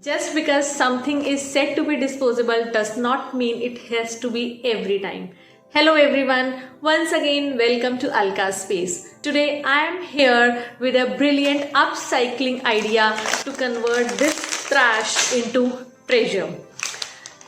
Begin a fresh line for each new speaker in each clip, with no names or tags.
Just because something is said to be disposable does not mean it has to be every time. Hello everyone, once again welcome to Alka Space. Today I am here with a brilliant upcycling idea to convert this trash into treasure.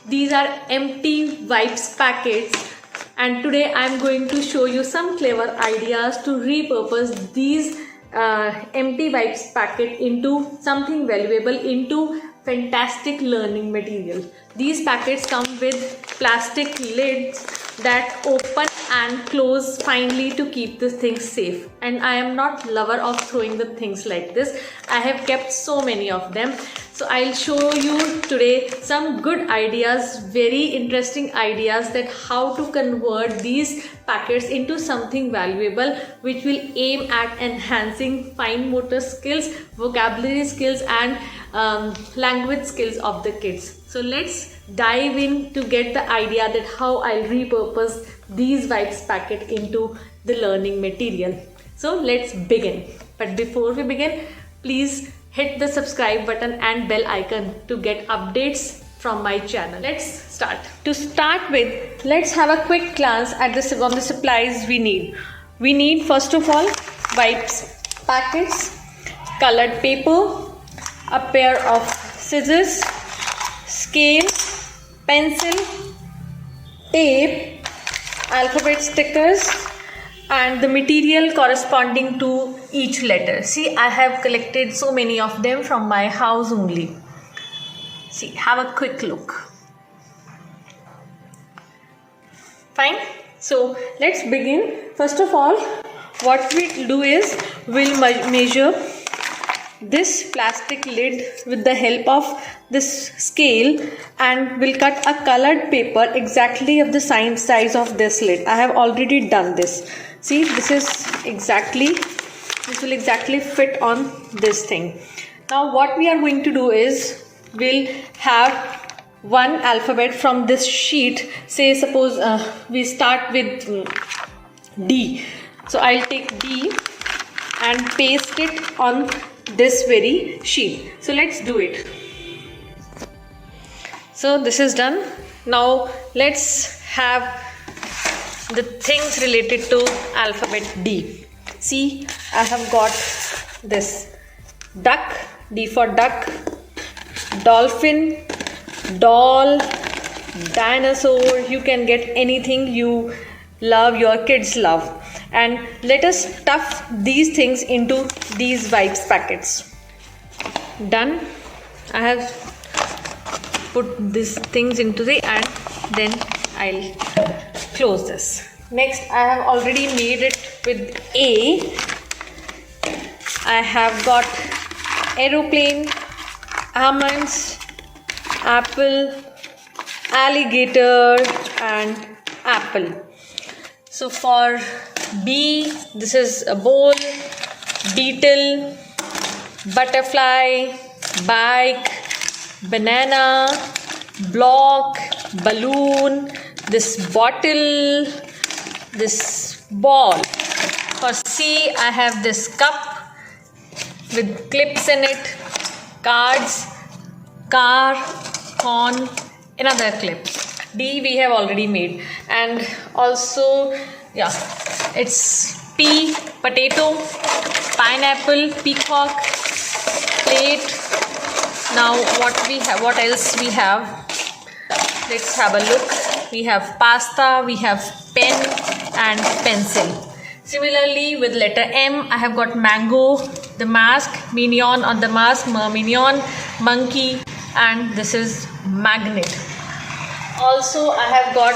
These are empty wipes packets and today I am going to show you some clever ideas to repurpose these empty wipes packet into something valuable, into fantastic learning material. These packets come with plastic lids that open and close finely to keep the things safe, and I am not lover of throwing the things like this. I have kept so many of them, so I'll show you today some good ideas, very interesting ideas, that how to convert these packets into something valuable which will aim at enhancing fine motor skills, vocabulary skills and language skills of the kids. So let's dive in to get the idea that how I'll repurpose these wipes packet into the learning material. So let's begin. But before we begin, please hit the subscribe button and bell icon to get updates from my channel. Let's start. To start with, let's have a quick glance at the supplies we need. We need first of all wipes packets, colored paper, a pair of scissors, scale, pencil, tape, alphabet stickers, and the material corresponding to each letter. See, I have collected so many of them from my house only. See, have a quick look. Fine. So let's begin. First of all, what we'll do is we'll measure this plastic lid with the help of this scale, and we'll cut a colored paper exactly of the same size of this lid. I have already done this. See, this will exactly fit on this thing. Now what we are going to do is we'll have one alphabet from this sheet. Say suppose we start with D. So I'll take D and paste it on this very sheet. So let's do it. So this is done. Now let's have the things related to alphabet D. See, I have got this duck, D for duck, dolphin, doll, dinosaur. You can get anything you love, your kids love. And let us stuff these things into these wipes packets. Done. I have put these things into the, and then I'll close this. Next, I have already made it with A. I have got aeroplane, almonds, apple, alligator and apple. So for B, this is a bowl, beetle, butterfly, bike, banana, block, balloon, this bottle, this ball. For C, I have this cup with clips in it, cards, car, horn, another clip. D we have already made, and also it's P, potato, pineapple, peacock, plate. Now what else we have? Let's have a look. We have pasta, we have pen and pencil. Similarly with letter M, I have got mango, the mask, minion on the mask, minion, monkey, and this is magnet. Also I have got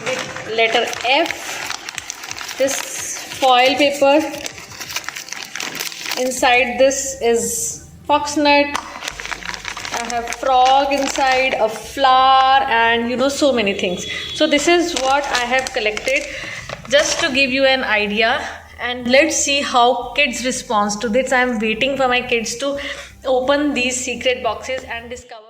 with letter F, this foil paper. Inside this is foxnut. I have frog inside, a flower, and so many things. So this is what I have collected just to give you an idea, and let's see how kids respond to this. I am waiting for my kids to open these secret boxes and discover.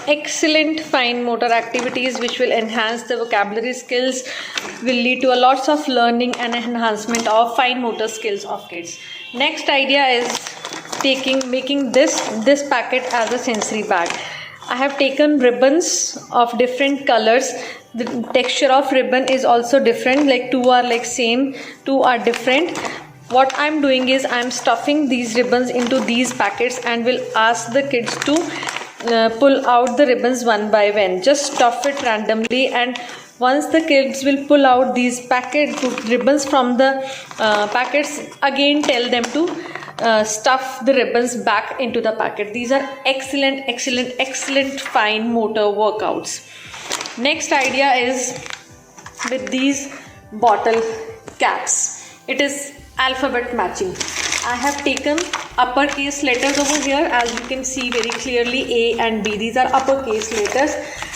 excellent fine motor activities which will enhance the vocabulary skills, will lead to a lots of learning and enhancement of fine motor skills of kids. Next idea is making this packet as a sensory bag. I have taken ribbons of different colors. The texture of ribbon is also different, like two are like same, two are different. What I'm doing is I'm stuffing these ribbons into these packets and will ask the kids to pull out the ribbons one by one. Just stuff it randomly, and once the kids will pull out these ribbons from the packets, again tell them to stuff the ribbons back into the packet. These are excellent fine motor workouts. Next idea is with these bottle caps. It is alphabet matching. I have taken uppercase letters over here, as you can see very clearly, A and B. These are uppercase letters.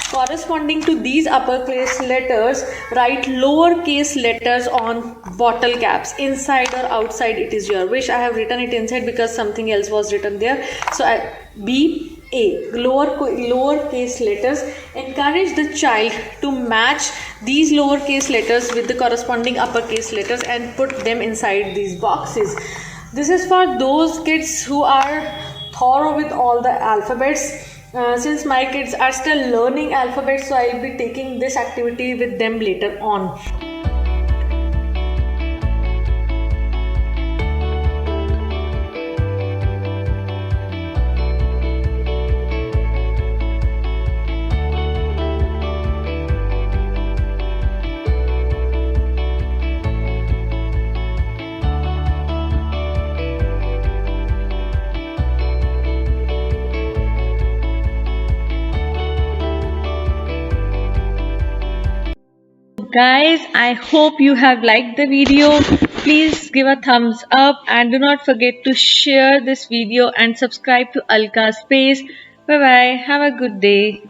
Corresponding to these uppercase letters, write lowercase letters on bottle caps. Inside or outside, it is your wish. I have written it inside because something else was written there. So B, A, lowercase letters. Encourage the child to match these lowercase letters with the corresponding uppercase letters and put them inside these boxes. This is for those kids who are thorough with all the alphabets. Since my kids are still learning alphabets, so I'll be taking this activity with them later on. Guys, I hope you have liked the video. Please give a thumbs up and do not forget to share this video and subscribe to Alka Space. Bye bye. Have a good day.